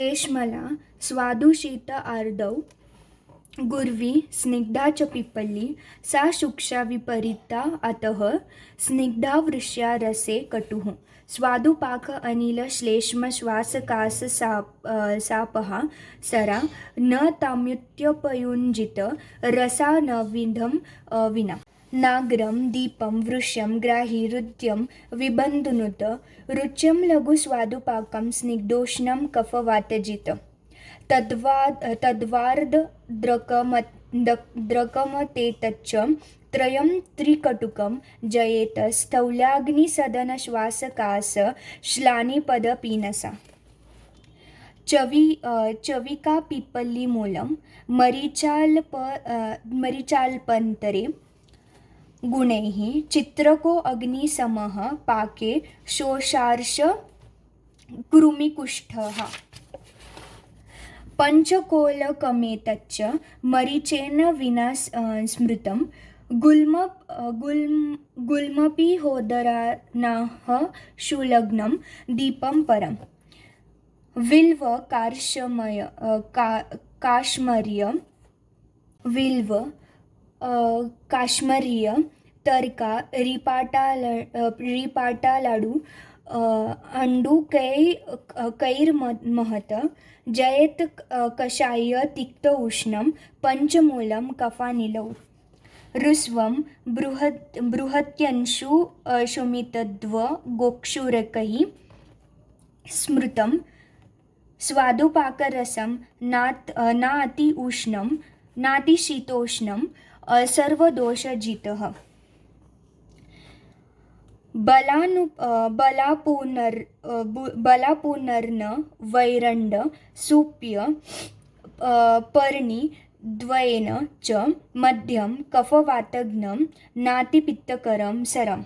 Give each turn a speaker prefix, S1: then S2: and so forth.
S1: श्लेष्मला स्वादुशीत आर्दौ गुर्वी स्निग्धा च पिप्पली सा शुक्षा विपरीता अतः स्निग्धा वृष्या रसे कटुः स्वादुपाक अनिल श्लेष्म श्वासकास सापहा सरा न ताम्युत्युपयुञ्जित रसा न विधम विना नाग्रं दीपं वृष्यं ग्राही हृद्यं विबन्धनुत रुच्यं लघुस्वादुपाकं स्निग्धोष्णं कफवातजित तद्वार्द्रकमतेतच्च त्रयं त्रिकटुकं जयेत स्थौल्याग्निसदनश्वासकास श्लानिपदपीनसा चविका पिप्पलीमूलं मरीचाल्पन्तरे गुणैः चित्रको अग्निसमः पाके शोषार्ष कृमिकुष्ठः पंचकोलकमेतच्च मरीचेन विना स्मृतं गुल्मपि शूलग्नं दीपं परं विल्व काश्मर्य तर्का रिपाटालाडू अंडू कैर्महत जयेत कषाय तिक्त उष्णं पंचमूलं कफानिलौ ऋस्वं बृहत्यंशु शुमितद्व गोक्षुरकैः स्मृतं स्वादुपाकरसं नाति उष्णं नातिशीतोष्णं सर्वदोषजितः बलापुनर्न वैरण्ड सूप्य पर्णि द्वयेन च मध्यं कफवातघ्नं नातिपित्तकरं सरम्